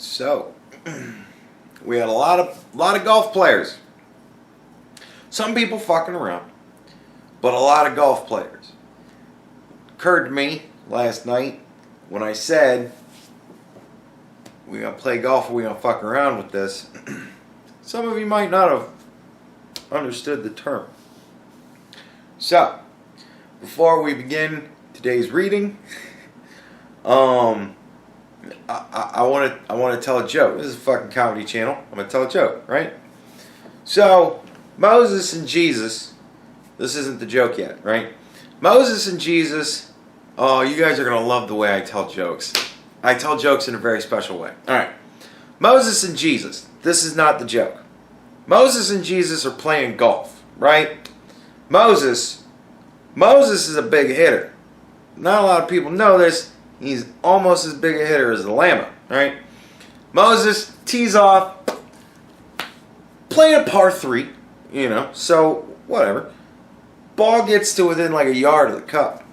So, we had a lot of golf players. Some people fucking around, but a lot of golf players. Occurred to me last night when I said we gonna play golf or we gonna fuck around with this. Some of you might not have understood the term. So, before we begin today's reading, I want to tell a joke. This is a fucking comedy channel. I'm gonna tell a joke, right? So, Moses and Jesus. This isn't the joke yet, right? Moses and Jesus. Oh, you guys are gonna love the way I tell jokes. I tell jokes in a very special way. All right, Moses and Jesus. This is not the joke. Moses and Jesus are playing golf, right? Moses is a big hitter. Not a lot of people know this. He's almost as big a hitter as the Llama, right? Moses tees off, playing a par 3, so whatever. Ball gets to within like a yard of the cup.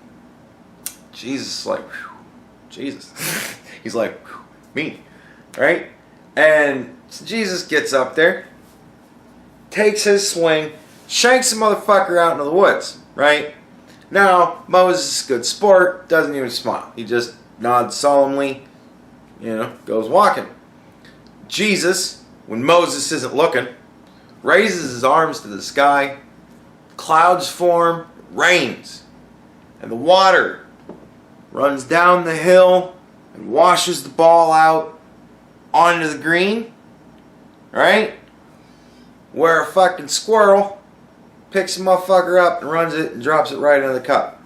Jesus is like, whew, Jesus. He's like, whew, me, right? And so Jesus gets up there, takes his swing, shanks the motherfucker out into the woods, right? Now, Moses is a good sport, doesn't even smile. He just nods solemnly, goes walking. Jesus, when Moses isn't looking, raises his arms to the sky, clouds form, rains, and the water runs down the hill and washes the ball out onto the green, right? Where a fucking squirrel picks the motherfucker up and runs it and drops it right into the cup,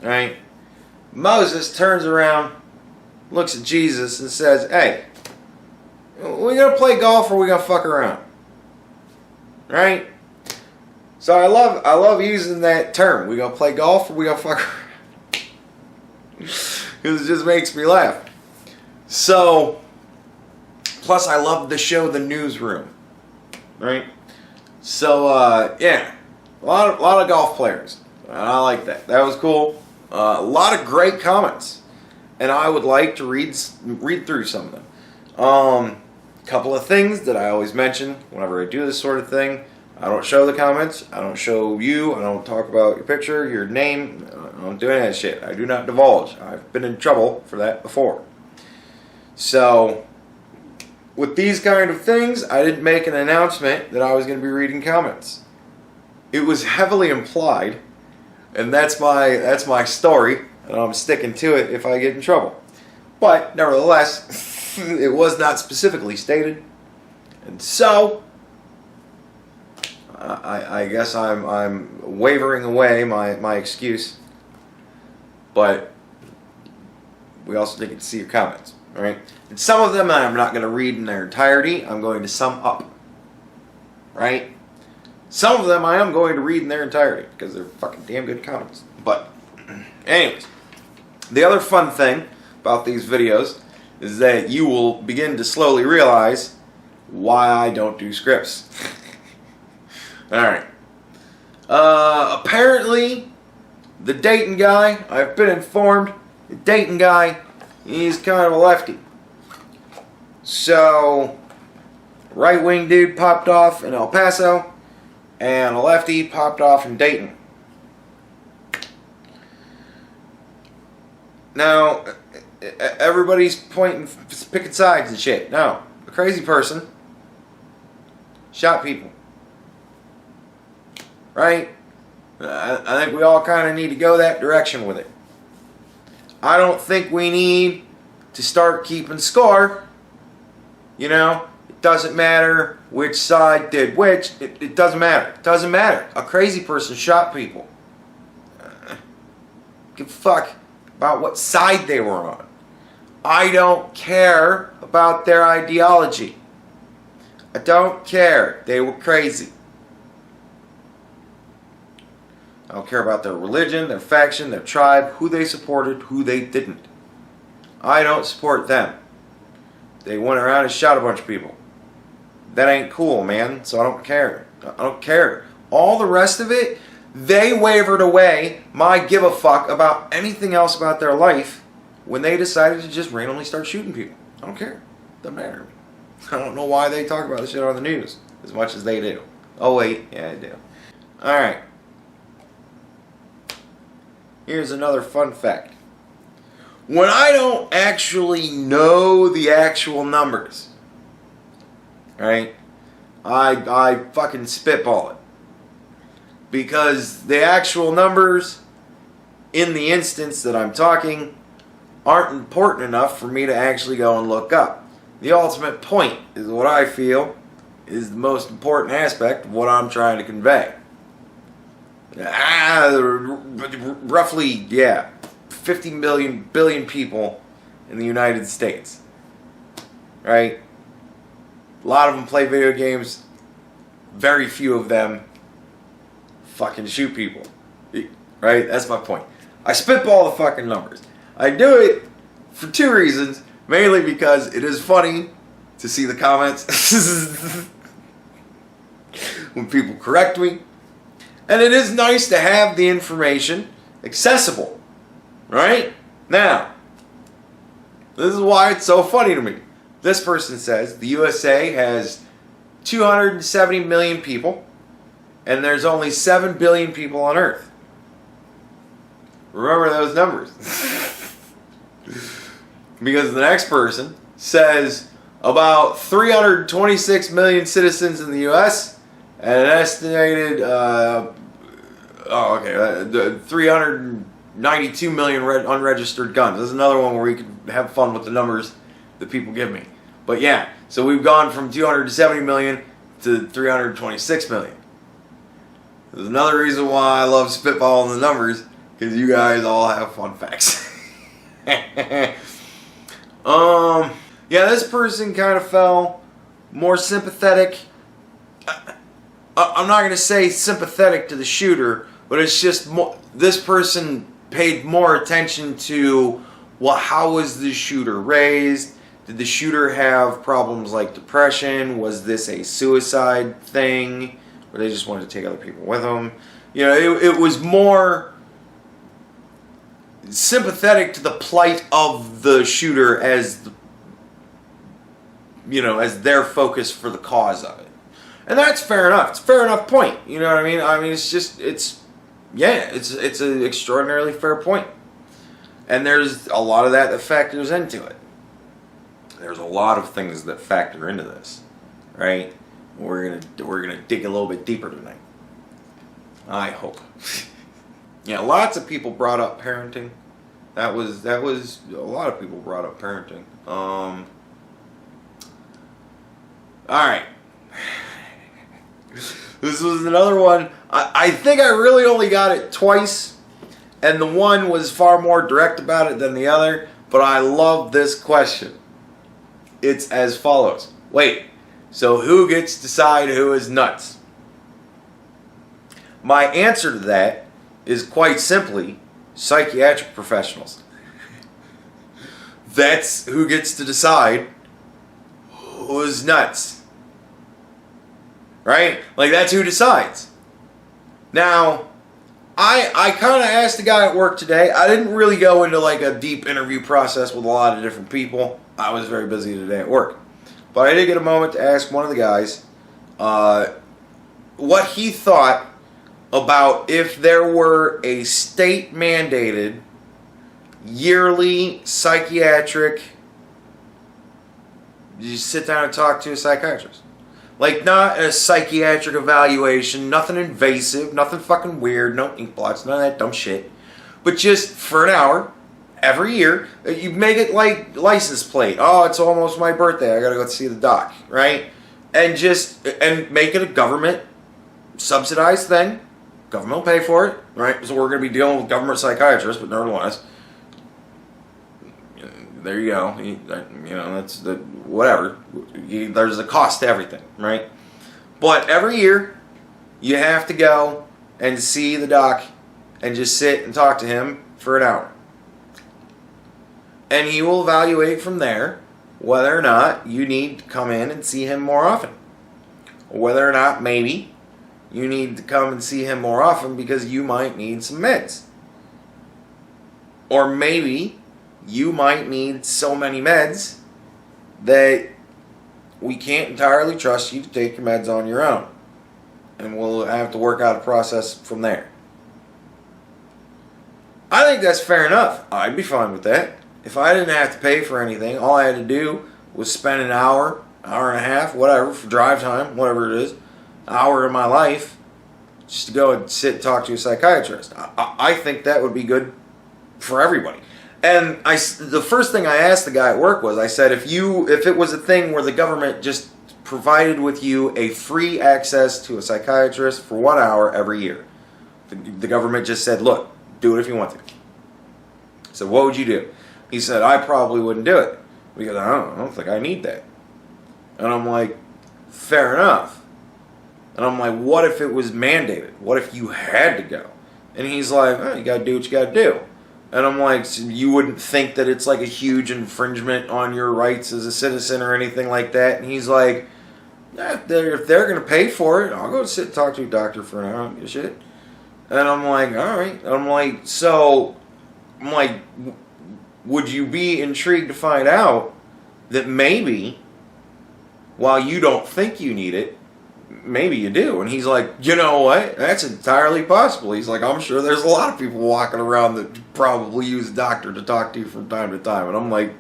right? Moses turns around, looks at Jesus and says, hey, we gonna play golf or we gonna fuck around? Right? So I love using that term. We gonna play golf or we gonna fuck around? Because it just makes me laugh. So, plus I love the show The Newsroom, right? So, yeah, a lot of golf players. And I like that. That was cool. A lot of great comments, and I would like to read through some of them. Couple of things that I always mention whenever I do this sort of thing. I don't show the comments. I don't show you. I don't talk about your picture, your name. I don't do any of that shit. I do not divulge. I've been in trouble for that before. So, with these kind of things, I didn't make an announcement that I was going to be reading comments. It was heavily implied, and that's my story, and I'm sticking to it if I get in trouble. But nevertheless, it was not specifically stated, and so I guess I'm wavering away my excuse. But we also didn't get to see your comments, all right? And some of them I'm not going to read in their entirety. I'm going to sum up, right? Some of them I am going to read in their entirety because they're fucking damn good comments. But anyways, the other fun thing about these videos is that you will begin to slowly realize why I don't do scripts. Alright. Apparently, the Dayton guy, I've been informed, the Dayton guy, he's kind of a lefty. So, right-wing dude popped off in El Paso, and a lefty popped off in Dayton. Now, everybody's picking sides and shit. No, a crazy person shot people. Right? I think we all kind of need to go that direction with it. I don't think we need to start keeping score. It doesn't matter which side did which. It doesn't matter. It doesn't matter. A crazy person shot people. Give a fuck about what side they were on. I don't care about their ideology. I don't care. They were crazy. I don't care about their religion, their faction, their tribe, who they supported, who they didn't. I don't support them. They went around and shot a bunch of people. That ain't cool, man, so I don't care. I don't care. All the rest of it, they wavered away my give a fuck about anything else about their life when they decided to just randomly start shooting people. I don't care. Doesn't matter to me. I don't know why they talk about this shit on the news as much as they do. Oh wait, yeah, I do. Alright. Here's another fun fact. When I don't actually know the actual numbers, right, I fucking spitball it. Because the actual numbers, in the instance that I'm talking, aren't important enough for me to actually go and look up. The ultimate point is what I feel is the most important aspect of what I'm trying to convey. Roughly, yeah, 50 billion people in the United States. Right? A lot of them play video games. Very few of them fucking shoot people. Right? That's my point. I spitball the fucking numbers. I do it for two reasons. Mainly because it is funny to see the comments when people correct me. And it is nice to have the information accessible. Right? Now, this is why it's so funny to me. This person says the USA has 270 million people and there's only 7 billion people on Earth. Remember those numbers. Because the next person says about 326 million citizens in the U.S. and an estimated 392 million unregistered guns. There's another one where we can have fun with the numbers that people give me. But yeah, so we've gone from 270 million to 326 million. There's another reason why I love spitballing the numbers, because you guys all have fun facts. Yeah, this person kind of fell more sympathetic. I'm not going to say sympathetic to the shooter, but it's just more, this person paid more attention to, well, how was the shooter raised? Did the shooter have problems like depression? Was this a suicide thing? Or they just wanted to take other people with them? You know, it was more sympathetic to the plight of the shooter as, you know, as their focus for the cause of it. And that's fair enough. It's a fair enough point. You know what I mean? I mean, it's just, it's an extraordinarily fair point. And there's a lot of that factors into it. There's a lot of things that factor into this, right? We're gonna dig a little bit deeper tonight. I hope. Yeah, lots of people brought up parenting. That was a lot of people brought up parenting. All right. This was another one. I think I really only got it twice, and the one was far more direct about it than the other, but I love this question. It's as follows. Wait, so who gets to decide who is nuts? My answer to that is quite simply psychiatric professionals. That's who gets to decide who's nuts. Right? Like, that's who decides. Now, I kind of asked the guy at work today. I didn't really go into like a deep interview process with a lot of different people. I was very busy today at work. But I did get a moment to ask one of the guys what he thought about if there were a state-mandated yearly psychiatric, you sit down and talk to a psychiatrist. Like, not a psychiatric evaluation, nothing invasive, nothing fucking weird, no ink blots, none of that dumb shit. But just for an hour, every year, you make it like license plate. Oh, it's almost my birthday, I gotta go see the doc, right? And make it a government subsidized thing. Government will pay for it, right? So we're gonna be dealing with government psychiatrists, but nevertheless, there you go. You know, that's the whatever. There's a cost to everything, right? But every year, you have to go and see the doc and just sit and talk to him for an hour. And he will evaluate from there whether or not you need to come in and see him more often. Or whether or not maybe you need to come and see him more often because you might need some meds. Or maybe you might need so many meds that we can't entirely trust you to take your meds on your own. And we'll have to work out a process from there. I think that's fair enough. I'd be fine with that. If I didn't have to pay for anything, all I had to do was spend an hour and a half, whatever, for drive time, whatever it is, an hour of my life, just to go and sit and talk to a psychiatrist. I think that would be good for everybody. And the first thing I asked the guy at work was, I said, if it was a thing where the government just provided with you a free access to a psychiatrist for 1 hour every year, the government just said, look, do it if you want to. So what would you do? He said, I probably wouldn't do it because I don't think I need that. And I'm like, fair enough. And I'm like, what if it was mandated? What if you had to go? And he's like, oh, you got to do what you got to do. And I'm like, so you wouldn't think that it's like a huge infringement on your rights as a citizen or anything like that? And he's like, if they're going to pay for it, I'll go sit and talk to a doctor for an hour. I don't give a shit. And I'm like, all right. And I'm like, would you be intrigued to find out that maybe, while you don't think you need it, maybe you do? And he's like, you know what? That's entirely possible. He's like, I'm sure there's a lot of people walking around that probably use a doctor to talk to from time to time. And I'm like,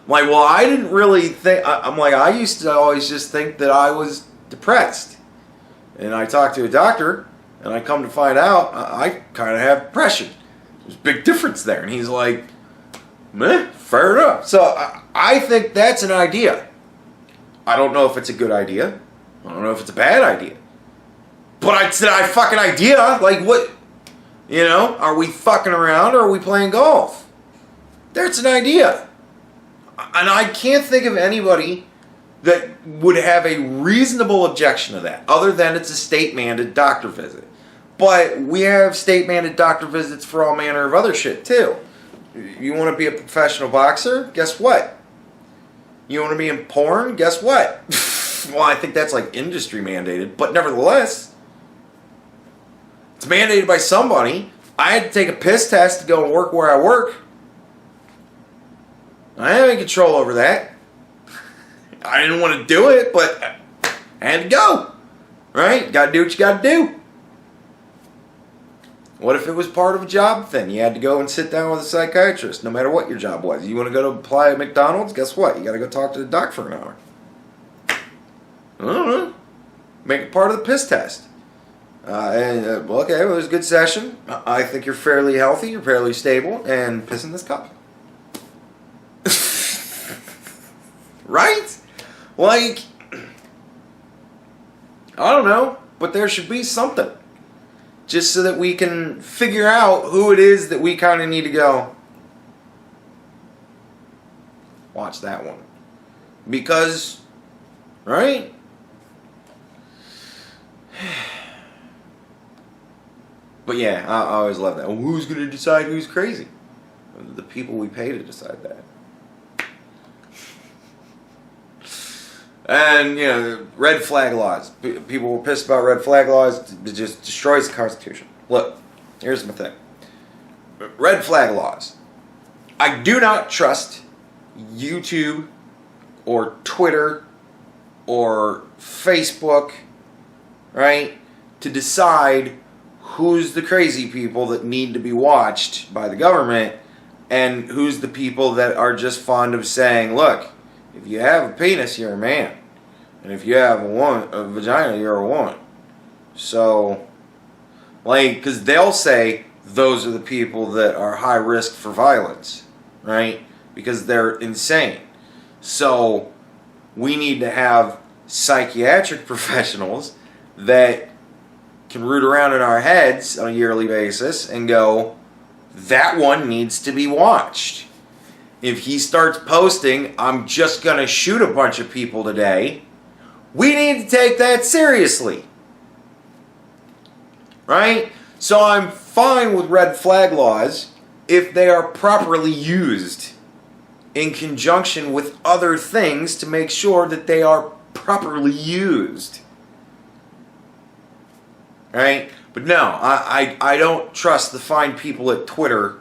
well, I didn't really think, I'm like, I used to always just think that I was depressed. And I talked to a doctor, and I come to find out I kind of have depression. There's a big difference there. And he's like, meh, fair enough. So I think that's an idea. I don't know if it's a good idea. I don't know if it's a bad idea. But it's a fucking idea. Like, what? You know, are we fucking around or are we playing golf? That's an idea. And I can't think of anybody that would have a reasonable objection to that, other than it's a state-mandated doctor visit. But we have state-mandated doctor visits for all manner of other shit, too. You want to be a professional boxer? Guess what? You want to be in porn? Guess what? Well, I think that's like industry mandated, but nevertheless, it's mandated by somebody. I had to take a piss test to go and work where I work. I have any control over that. I didn't want to do it, but I had to go. Right? Got to do what you got to do. What if it was part of a job thing? You had to go and sit down with a psychiatrist, no matter what your job was. You want to go to apply at McDonald's? Guess what? You got to go talk to the doc for an hour. I don't know. Make it part of the piss test. Okay, well, it was a good session. I think you're fairly healthy, you're fairly stable, and piss in this cup. Right? Like, I don't know, but there should be something. Just so that we can figure out who it is that we kind of need to go, watch that one. Because, right? But yeah, I always love that. Well, who's going to decide who's crazy? The people we pay to decide that. And, you know, red flag laws. People were pissed about red flag laws. It just destroys the Constitution. Look, here's my thing. Red flag laws. I do not trust YouTube or Twitter or Facebook, right, to decide who's the crazy people that need to be watched by the government and who's the people that are just fond of saying, look, if you have a penis, you're a man. And if you have a vagina, you're a woman. So, like, because they'll say those are the people that are high risk for violence, right? Because they're insane. So, we need to have psychiatric professionals that can root around in our heads on a yearly basis and go, that one needs to be watched. If he starts posting, I'm just going to shoot a bunch of people today, we need to take that seriously. Right? So I'm fine with red flag laws if they are properly used in conjunction with other things to make sure that they are properly used. Right? But no, I don't trust the fine people at Twitter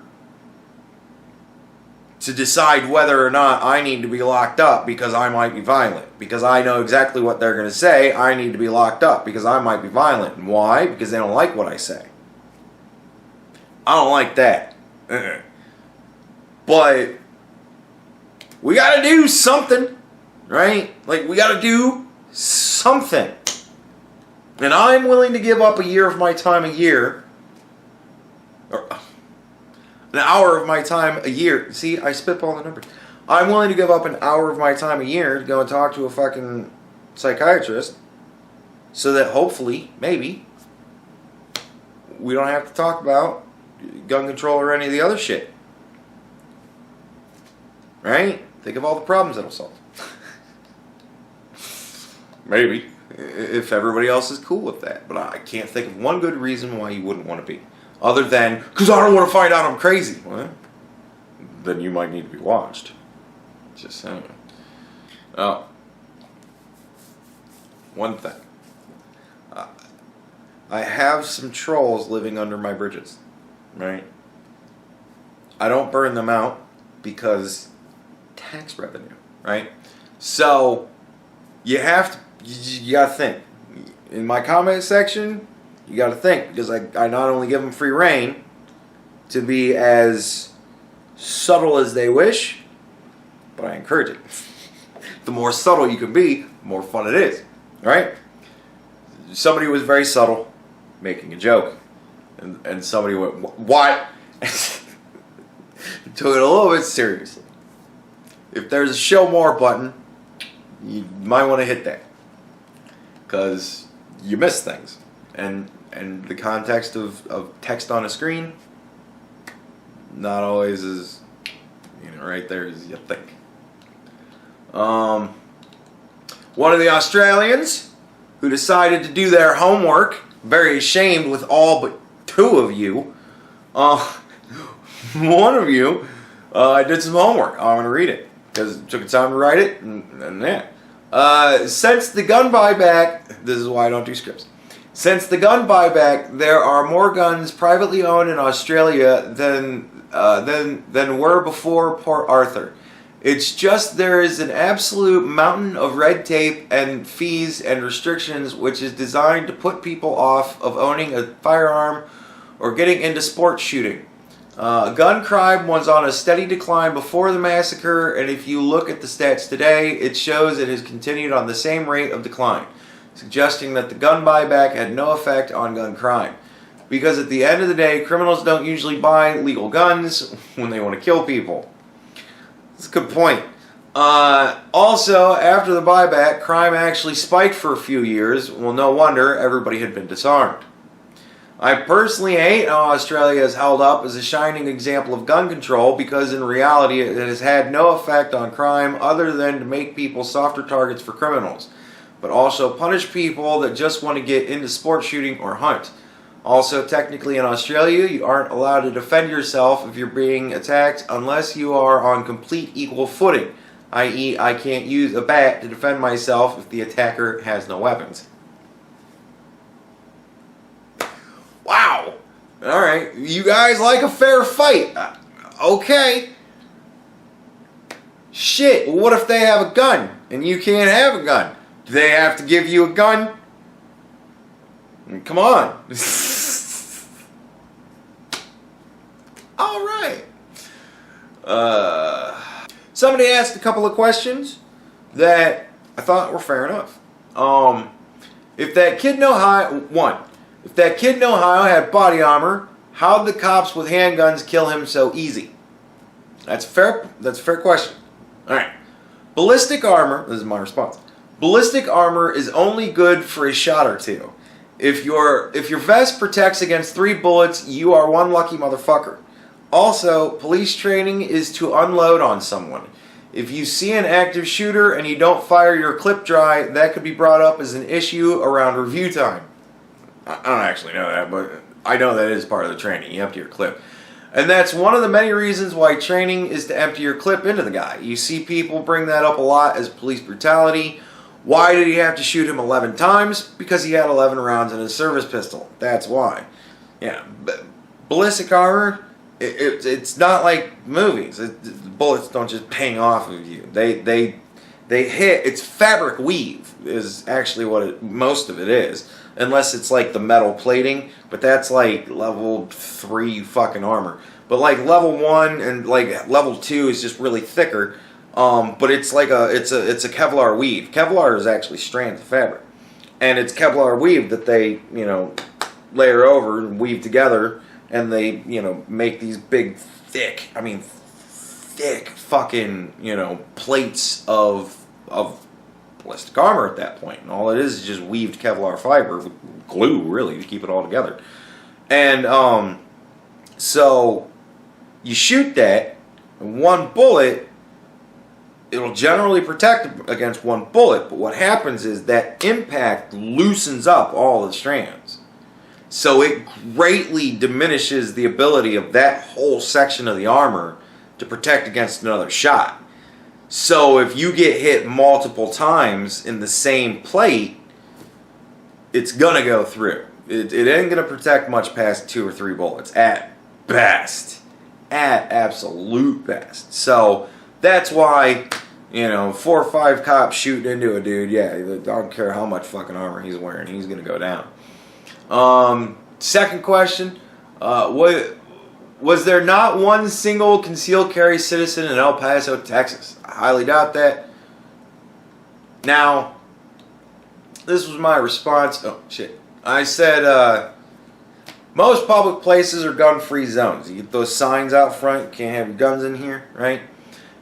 to decide whether or not I need to be locked up because I might be violent. Because I know exactly what they're going to say, I need to be locked up because I might be violent. And why? Because they don't like what I say. I don't like that. But we got to do something, right? Like, we got to do something. And I'm willing to give up a year of my time a year, or an hour of my time a year. See, I spitball the numbers. I'm willing to give up an hour of my time a year to go and talk to a fucking psychiatrist so that hopefully, maybe, we don't have to talk about gun control or any of the other shit. Right? Think of all the problems that'll solve. Maybe. If everybody else is cool with that. But I can't think of one good reason why you wouldn't want to be. Other than, because I don't want to find out I'm crazy. Well, then you might need to be watched. Just saying. Oh. One thing. I have some trolls living under my bridges. Right? I don't burn them out because tax revenue. Right? So, you have to, you gotta think. In my comment section, you gotta think, because I not only give them free reign to be as subtle as they wish, but I encourage it. The more subtle you can be, the more fun it is. Right? Somebody was very subtle, making a joke. And somebody went, what? Took it a little bit seriously. If there's a show more button, you might want to hit that. Because you miss things. And the context of text on a screen, not always as, right there as you think. One of the Australians who decided to do their homework, very ashamed with all but two of you, one of you did some homework. I'm going to read it because it took time to write it, and yeah. Since the gun buyback, this is why I don't do scripts. Since the gun buyback, there are more guns privately owned in Australia than were before Port Arthur. It's just there is an absolute mountain of red tape and fees and restrictions which is designed to put people off of owning a firearm or getting into sports shooting. Gun crime was on a steady decline before the massacre, and if you look at the stats today, it shows it has continued on the same rate of decline, suggesting that the gun buyback had no effect on gun crime. Because at the end of the day, criminals don't usually buy legal guns when they want to kill people. That's a good point. Also, after the buyback, crime actually spiked for a few years. Well, no wonder, everybody had been disarmed. I personally hate how Australia is held up as a shining example of gun control because in reality it has had no effect on crime other than to make people softer targets for criminals, but also punish people that just want to get into sports shooting or hunt. Also, technically in Australia, you aren't allowed to defend yourself if you're being attacked unless you are on complete equal footing, i.e. I can't use a bat to defend myself if the attacker has no weapons. Wow. Alright. You guys like a fair fight. Okay. Shit. Well, what if they have a gun and you can't have a gun? Do they have to give you a gun? Come on. Alright. Somebody asked a couple of questions that I thought were fair enough. If that kid in Ohio... One. If that kid in Ohio had body armor, how'd the cops with handguns kill him so easy? That's a fair question. Alright. Ballistic armor, this is my response. Ballistic armor is only good for a shot or two. If your vest protects against 3 bullets, you are one lucky motherfucker. Also, police training is to unload on someone. If you see an active shooter and you don't fire your clip dry, that could be brought up as an issue around review time. I don't actually know that, but I know that is part of the training. You empty your clip. And that's one of the many reasons why training is to empty your clip into the guy. You see people bring that up a lot as police brutality. Why did he have to shoot him 11 times? Because he had 11 rounds in his service pistol. That's why. Yeah. Ballistic armor, It's not like movies. Bullets don't just ping off of you. They hit. It's fabric weave is actually what most of it is, unless it's like the metal plating. But that's like level 3 fucking armor. But like level 1 and like level 2 is just really thicker. But it's like it's a Kevlar weave. Kevlar is actually strands of fabric, and it's Kevlar weave that they layer over and weave together, and they make these big thick fucking plates of ballistic armor at that point. And all it is just weaved Kevlar fiber with glue, really, to keep it all together. And so you shoot that, and one bullet, it'll generally protect against one bullet, but what happens is that impact loosens up all the strands. So it greatly diminishes the ability of that whole section of the armor to protect against another shot. So if you get hit multiple times in the same plate, it's gonna go through. It ain't gonna protect much past 2 or 3 bullets at best. At absolute best. So that's why 4 or 5 cops shooting into a dude, yeah, I don't care how much fucking armor he's wearing, he's gonna go down. Second question, was there not one single concealed carry citizen in El Paso, Texas? I highly doubt that. Now, this was my response. Oh, shit. I said, most public places are gun-free zones. You get those signs out front, you can't have your guns in here, right?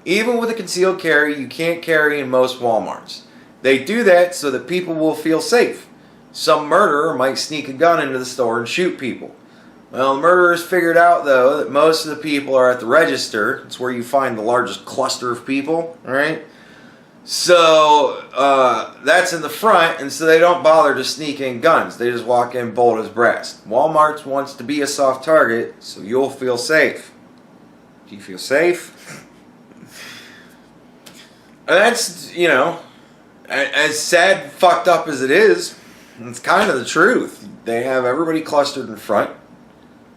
Even with a concealed carry, you can't carry in most Walmarts. They do that so that people will feel safe. Some murderer might sneak a gun into the store and shoot people. Well, the murderers figured out, though, that most of the people are at the register. It's where you find the largest cluster of people, right? So, that's in the front, and so they don't bother to sneak in guns. They just walk in bold as brass. Walmart wants to be a soft target, so you'll feel safe. Do you feel safe? That's, as sad, fucked up as it is, it's kind of the truth. They have everybody clustered in front.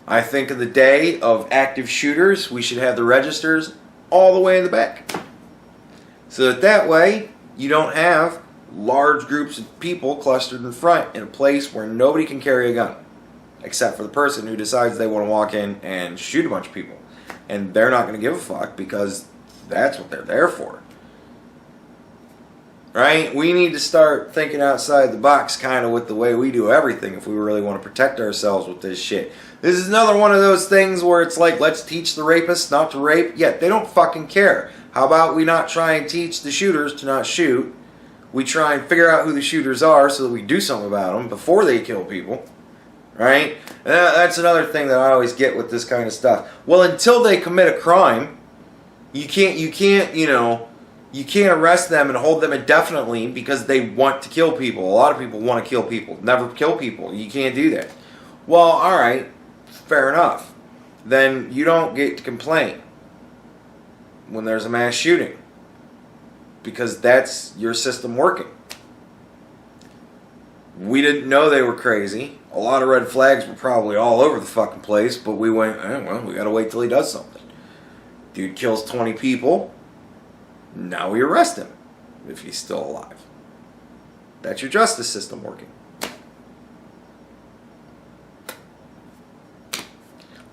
I think in the day of active shooters, we should have the registers all the way in the back. So that way, you don't have large groups of people clustered in front in a place where nobody can carry a gun. Except for the person who decides they want to walk in and shoot a bunch of people. And they're not going to give a fuck because that's what they're there for. Right? We need to start thinking outside the box kind of with the way we do everything if we really want to protect ourselves with this shit. This is another one of those things where it's like, let's teach the rapists not to rape. Yet they don't fucking care. How about we not try and teach the shooters to not shoot? We try and figure out who the shooters are so that we do something about them before they kill people. Right? And that's another thing that I always get with this kind of stuff. Well, until they commit a crime, you can't arrest them and hold them indefinitely because they want to kill people. A lot of people want to kill people. Never kill people. You can't do that. Well, alright. Fair enough. Then you don't get to complain when there's a mass shooting. Because that's your system working. We didn't know they were crazy. A lot of red flags were probably all over the fucking place, but we went, well, we gotta wait till he does something. Dude kills 20 people. Now we arrest him, if he's still alive. That's your justice system working.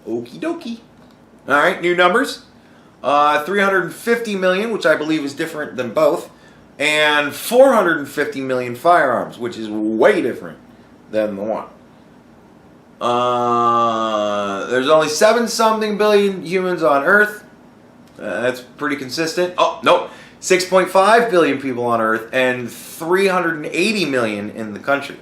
Okie dokie. Alright, new numbers. 350 million, which I believe is different than both. And 450 million firearms, which is way different than the one. There's only 7-something billion humans on Earth. That's pretty consistent. Oh, no. 6.5 billion people on Earth and 380 million in the country.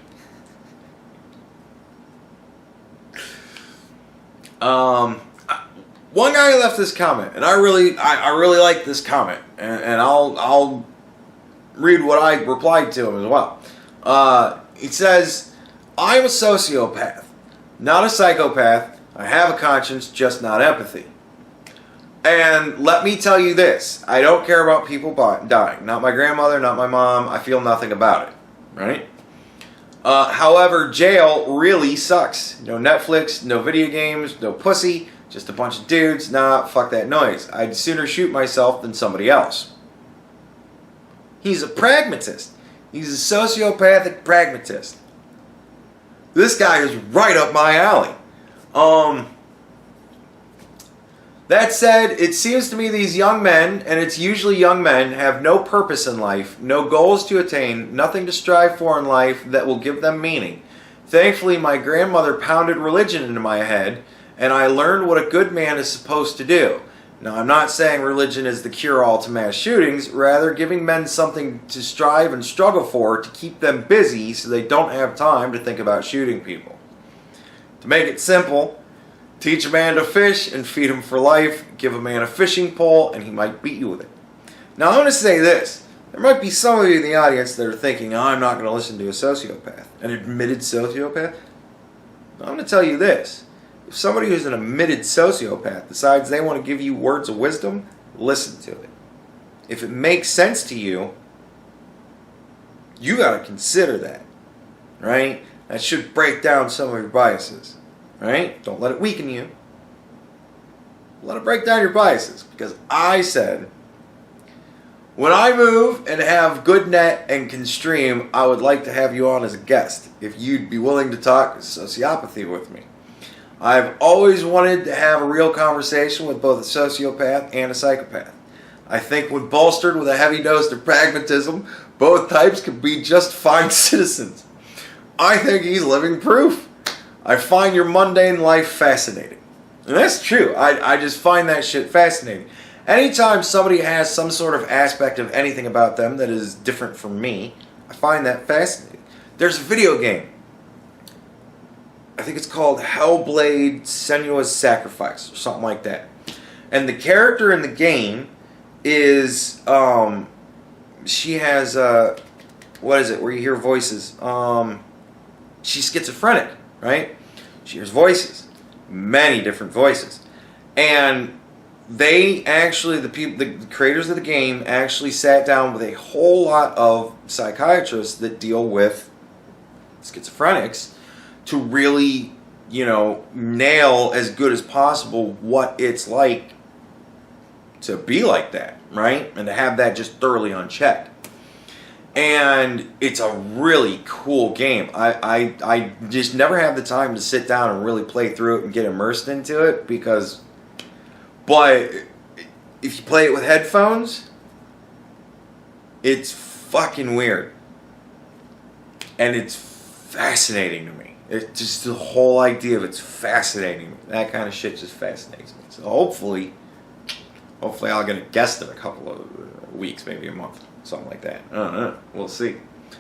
One guy left this comment, and I really like this comment, and I'll read what I replied to him as well. He says, "I'm a sociopath, not a psychopath. I have a conscience, just not empathy. And let me tell you this, I don't care about people dying. Not my grandmother, not my mom. I feel nothing about it. Right? However, jail really sucks. No Netflix, no video games, no pussy, Just a bunch of dudes? Nah, fuck that noise. I'd sooner shoot myself than somebody else. He's a pragmatist. He's a sociopathic pragmatist. This guy is right up my alley. That said, it seems to me these young men, and it's usually young men, have no purpose in life, no goals to attain, nothing to strive for in life that will give them meaning. Thankfully, my grandmother pounded religion into my head, and I learned what a good man is supposed to do. Now, I'm not saying religion is the cure-all to mass shootings, rather giving men something to strive and struggle for to keep them busy so they don't have time to think about shooting people. To make it simple, teach a man to fish and feed him for life. Give a man a fishing pole and he might beat you with it. Now I'm going to say this. There might be some of you in the audience that are thinking, oh, I'm not going to listen to a sociopath. An admitted sociopath? I'm going to tell you this. If somebody who's an admitted sociopath decides they want to give you words of wisdom, listen to it. If it makes sense to you, you got to consider that. Right? That should break down some of your biases. Right? Don't let it weaken you. Let it break down your biases. Because I said, when I move and have good net and can stream, I would like to have you on as a guest. If you'd be willing to talk sociopathy with me. I've always wanted to have a real conversation with both a sociopath and a psychopath. I think when bolstered with a heavy dose of pragmatism, both types could be just fine citizens. I think he's living proof. I find your mundane life fascinating. And that's true. I just find that shit fascinating. Anytime somebody has some sort of aspect of anything about them that is different from me, I find that fascinating. There's a video game. I think it's called Hellblade Senua's Sacrifice or something like that. And the character in the game is, she has, what is it, where you hear voices? She's schizophrenic, right? She hears voices, many different voices. And they actually, the creators of the game actually sat down with a whole lot of psychiatrists that deal with schizophrenics to really, nail as good as possible what it's like to be like that, right? And to have that just thoroughly unchecked. And it's a really cool game. I just never have the time to sit down and really play through it and get immersed into it but if you play it with headphones, it's fucking weird. And it's fascinating to me. It's just the whole idea of it's fascinating. That kind of shit just fascinates me. So hopefully I'll get a guest in a couple of weeks, maybe a month, something like that. I don't know. We'll see.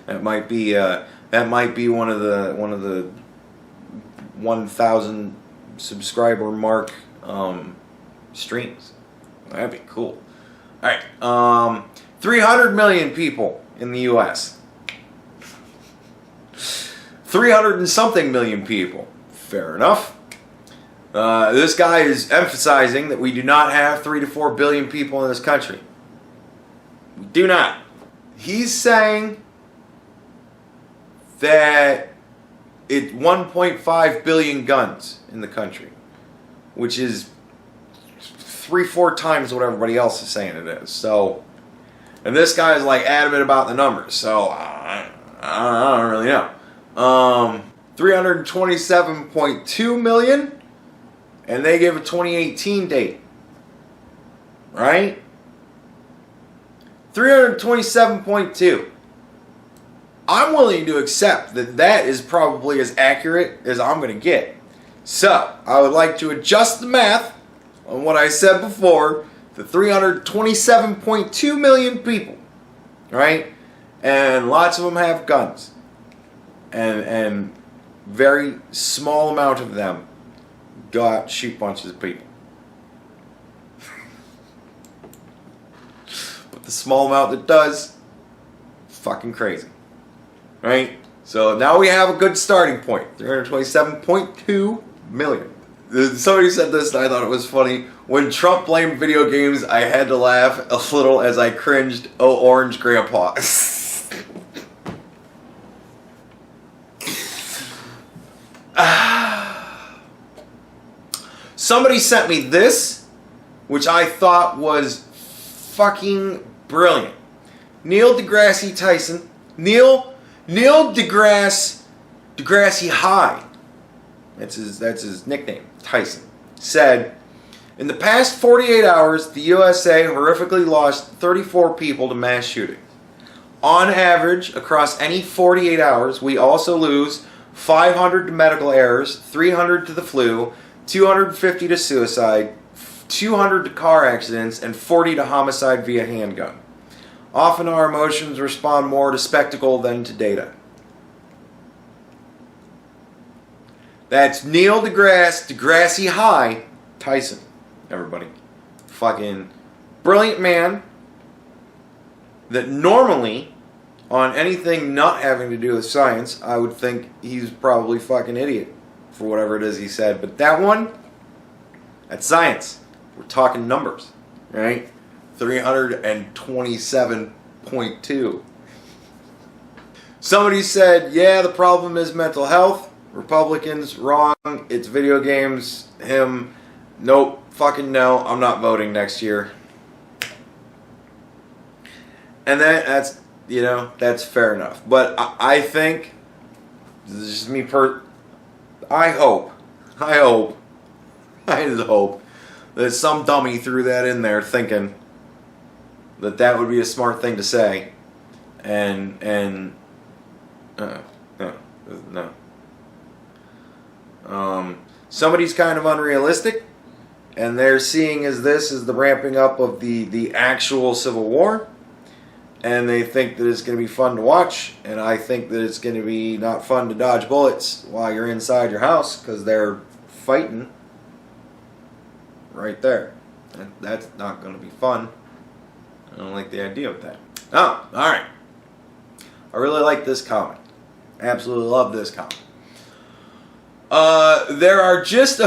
That might be one of the 1,000 subscriber mark streams. That'd be cool. All right. 300 million people in the U.S. 300 and something million people. Fair enough. This guy is emphasizing that we do not have 3 to 4 billion people in this country. We do not. He's saying that it's 1.5 billion guns in the country, which is 3-4 times what everybody else is saying it is. So, and this guy is like adamant about the numbers. So I don't really know. 327.2 million, and they give a 2018 date, right? 327.2. I'm willing to accept that that is probably as accurate as I'm going to get. So, I would like to adjust the math on what I said before to 327.2 million people, right? And lots of them have guns. And very small amount of them go out and shoot bunches of people. But the small amount that does, fucking crazy. Right? So now we have a good starting point. 327.2 million. Somebody said this and I thought it was funny. When Trump blamed video games, I had to laugh a little as I cringed, oh, orange grandpa. Somebody sent me this, which I thought was fucking brilliant. Neil deGrasse Tyson. Neil deGrasse High. That's his nickname, Tyson. Said, in the past 48 hours, the USA horrifically lost 34 people to mass shootings. On average, across any 48 hours, we also lose 500 to medical errors, 300 to the flu, 250 to suicide, 200 to car accidents, and 40 to homicide via handgun. Often our emotions respond more to spectacle than to data. That's Neil deGrasse High Tyson, everybody. Fucking brilliant man that normally, on anything not having to do with science, I would think he's probably fucking idiot for whatever it is he said. But that one, that's science. We're talking numbers, right? 327.2. Somebody said, yeah, the problem is mental health. Republicans, wrong. It's video games. Him, nope. Fucking no. I'm not voting next year. And that's, that's fair enough. But I think, this is just me I just hope that some dummy threw that in there thinking that would be a smart thing to say. No. Somebody's kind of unrealistic, and they're seeing this as the ramping up of the actual Civil War, and they think that it's going to be fun to watch, and I think that it's going to be not fun to dodge bullets while you're inside your house, because they're fighting right there. That's not going to be fun. I don't like the idea of that. Oh, alright. I really like this comic. Absolutely love this comic. There are just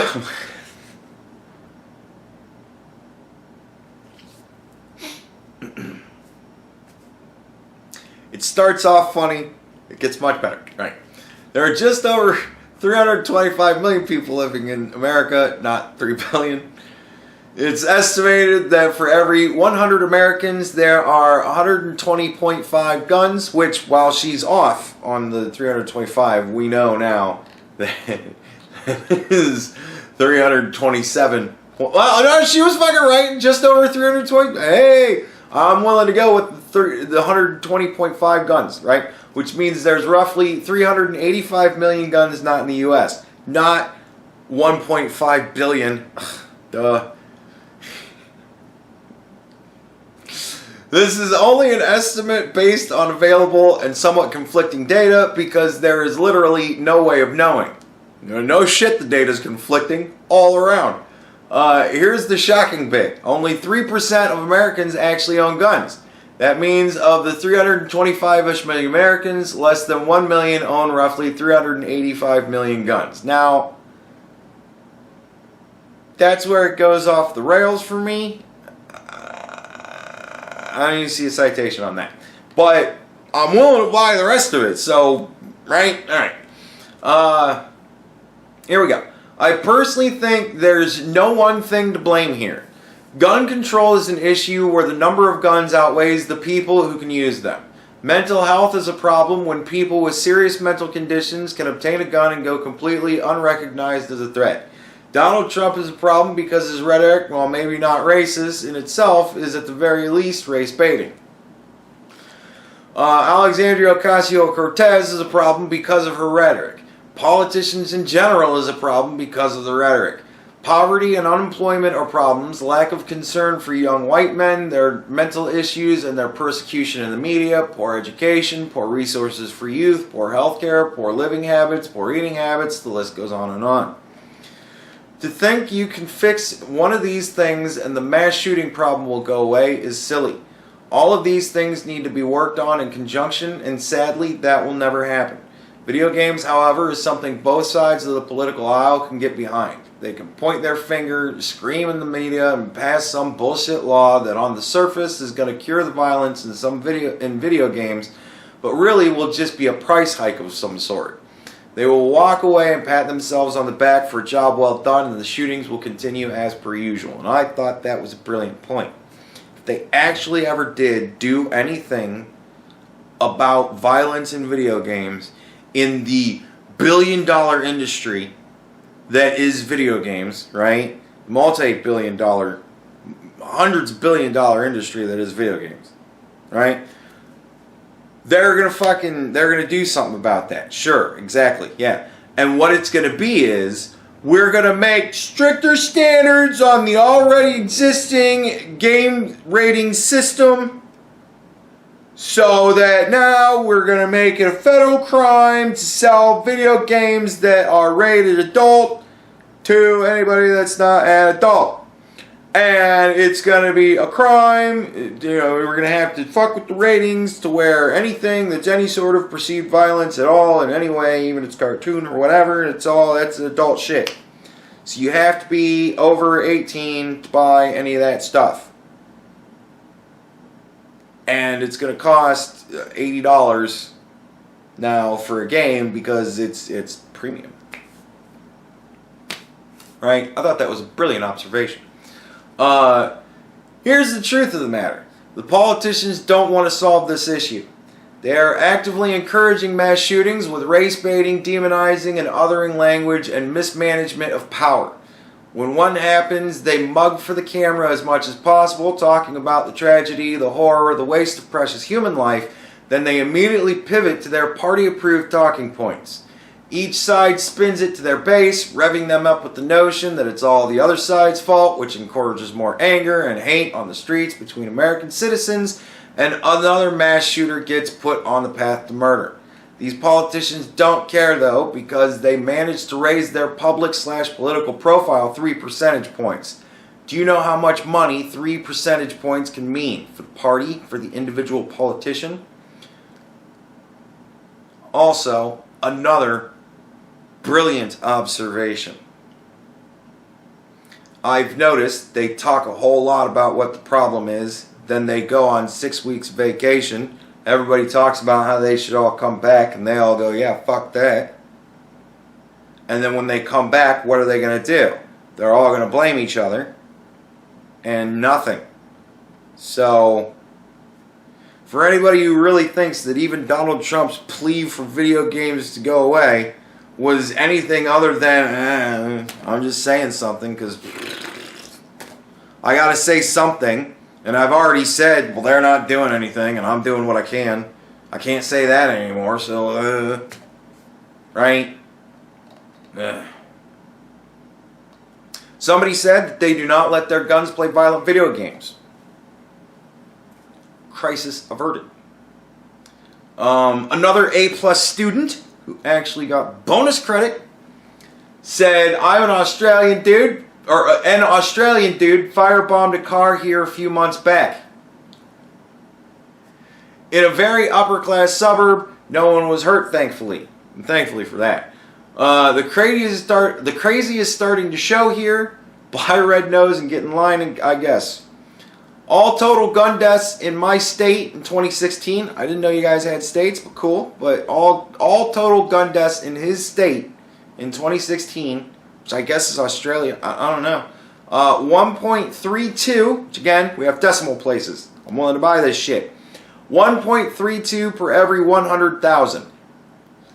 it starts off funny, it gets much better. Right. There are just over 325 million people living in America, not 3 billion. It's estimated that for every 100 Americans, there are 120.5 guns, which, while she's off on the 325, we know now that is 327. Well, no, she was fucking right. Just over 320. Hey, I'm willing to go with the 120.5 guns, right? Which means there's roughly 385 million guns not in the U.S. Not 1.5 billion. Duh. This is only an estimate based on available and somewhat conflicting data because there is literally no way of knowing. No shit, the data is conflicting all around. Here's the shocking bit. Only 3% of Americans actually own guns. That means of the 325-ish million Americans, less than 1 million own roughly 385 million guns. Now, that's where it goes off the rails for me. I don't even see a citation on that. But I'm willing to buy the rest of it. So, right? Alright. Here we go. I personally think there's no one thing to blame here. Gun control is an issue where the number of guns outweighs the people who can use them. Mental health is a problem when people with serious mental conditions can obtain a gun and go completely unrecognized as a threat. Donald Trump is a problem because his rhetoric, while maybe not racist in itself, is at the very least race-baiting. Alexandria Ocasio-Cortez is a problem because of her rhetoric. Politicians in general is a problem because of the rhetoric. Poverty and unemployment are problems, lack of concern for young white men, their mental issues and their persecution in the media, poor education, poor resources for youth, poor healthcare, poor living habits, poor eating habits, the list goes on and on. To think you can fix one of these things and the mass shooting problem will go away is silly. All of these things need to be worked on in conjunction, and sadly, that will never happen. Video games, however, is something both sides of the political aisle can get behind. They can point their finger, scream in the media, and pass some bullshit law that on the surface is going to cure the violence in video games, but really will just be a price hike of some sort. They will walk away and pat themselves on the back for a job well done, and the shootings will continue as per usual. And I thought that was a brilliant point. If they actually ever did do anything about violence in video games in the billion-dollar industry that is video games, right? Multi-billion-dollar, hundreds of billion-dollar industry that is video games, right? They're gonna do something about that. Sure, exactly, yeah. And what it's gonna be is, we're gonna make stricter standards on the already existing game rating system, so that now we're gonna make it a federal crime to sell video games that are rated adult to anybody that's not an adult. And it's going to be a crime, you know, we're going to have to fuck with the ratings to where anything that's any sort of perceived violence at all in any way, even if it's cartoon or whatever, that's adult shit. So you have to be over 18 to buy any of that stuff. And it's going to cost $80 now for a game because it's premium. Right? I thought that was a brilliant observation. Here's the truth of the matter. The politicians don't want to solve this issue. They are actively encouraging mass shootings with race baiting, demonizing, and othering language and mismanagement of power. When one happens, they mug for the camera as much as possible, talking about the tragedy, the horror, the waste of precious human life. Then they immediately pivot to their party-approved talking points. Each side spins it to their base, revving them up with the notion that it's all the other side's fault, which encourages more anger and hate on the streets between American citizens, and another mass shooter gets put on the path to murder. These politicians don't care, though, because they managed to raise their public/political profile 3 percentage points. Do you know how much money 3 percentage points can mean for the party, for the individual politician? Also, another brilliant observation. I've noticed they talk a whole lot about what the problem is, then they go on 6 weeks vacation. Everybody talks about how they should all come back, and they all go, yeah, fuck that. And then when they come back, what are they going to do? They're all going to blame each other, and nothing. So, for anybody who really thinks that even Donald Trump's plea for video games to go away was anything other than, I'm just saying something because I got to say something, and I've already said, well, they're not doing anything, and I'm doing what I can. I can't say that anymore, so, right? Somebody said that they do not let their guns play violent video games. Crisis averted. Another A+ student who actually got bonus credit said, I'm an Australian dude, or an Australian dude firebombed a car here a few months back. In a very upper class suburb, no one was hurt, thankfully. And thankfully for that. The crazy is starting to show here. Buy a red nose and get in line, I guess. All total gun deaths in my state in 2016. I didn't know you guys had states, but cool. But all total gun deaths in his state in 2016, which I guess is Australia. I don't know. 1.32, which again, we have decimal places. I'm willing to buy this shit. 1.32 per every 100,000.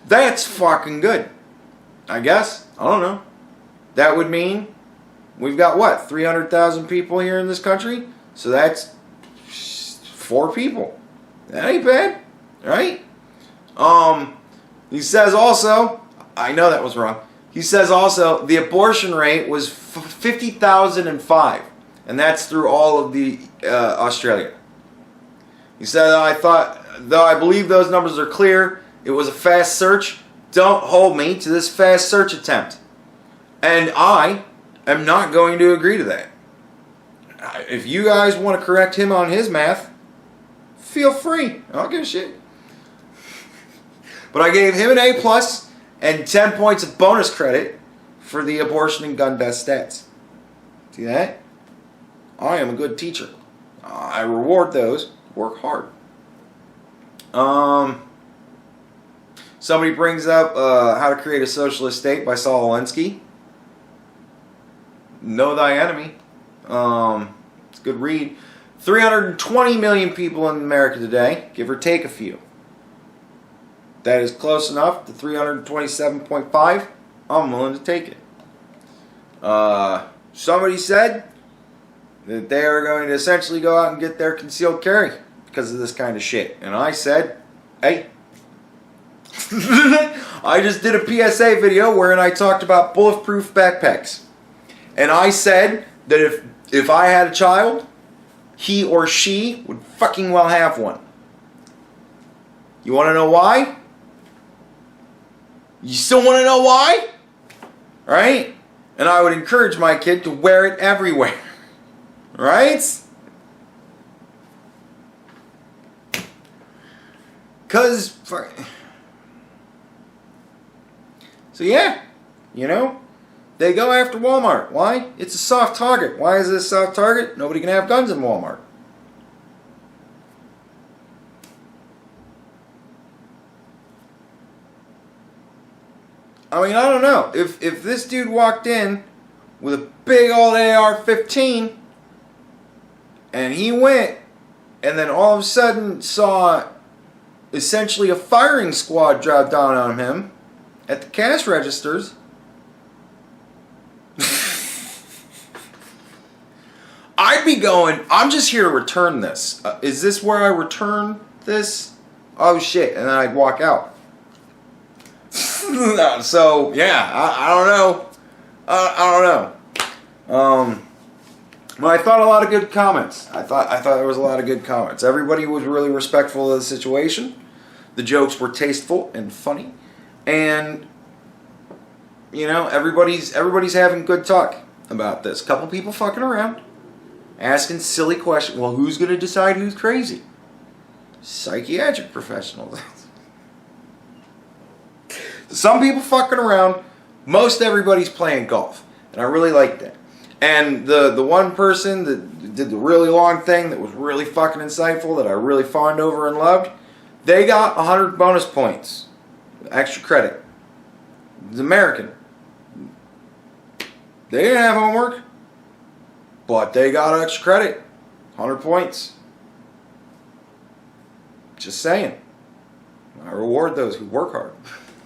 That's fucking good. I guess. I don't know. That would mean we've got what? 300,000 people here in this country? So that's 4 people. That ain't bad, right? He says also, I know that was wrong. He says also the abortion rate was 50,005, and that's through all of the Australia. He said, though I believe those numbers are clear, it was a fast search. Don't hold me to this fast search attempt. And I am not going to agree to that. If you guys want to correct him on his math, feel free. I don't give a shit. But I gave him an A+ and 10 points of bonus credit for the abortion and gun death stats. See that? I am a good teacher. I reward those who work hard. Somebody brings up How to Create a Socialist State by Saul Alinsky. Know Thy Enemy. It's a good read. 320 million people in America today, give or take a few. That is close enough to 327.5. I'm willing to take it. Somebody said that they are going to essentially go out and get their concealed carry because of this kind of shit. And I said, hey, I just did a PSA video wherein I talked about bulletproof backpacks. And I said that if I had a child, he or she would fucking well have one. You want to know why? You still want to know why? Right? And I would encourage my kid to wear it everywhere. Right? Because, so yeah, you know, they go after Walmart. Why? It's a soft target. Why is it a soft target? Nobody can have guns in Walmart. I mean, I don't know. If this dude walked in with a big old AR-15 and he went and then all of a sudden saw essentially a firing squad drop down on him at the cash registers, I'd be going, I'm just here to return this. Is this where I return this? Oh shit. And then I'd walk out. So, yeah, I don't know. I don't know. Well, I thought a lot of good comments. I thought there was a lot of good comments. Everybody was really respectful of the situation. The jokes were tasteful and funny. And, you know, everybody's having good talk about this. Couple people fucking around, asking silly questions. Well, who's going to decide who's crazy? Psychiatric professionals. Some people fucking around. Most everybody's playing golf. And I really like that. And the one person that did the really long thing that was really fucking insightful, that I really fawned over and loved, they got 100 bonus points. Extra credit. It's American. They didn't have homework, but they got extra credit. 100 points. Just saying. I reward those who work hard.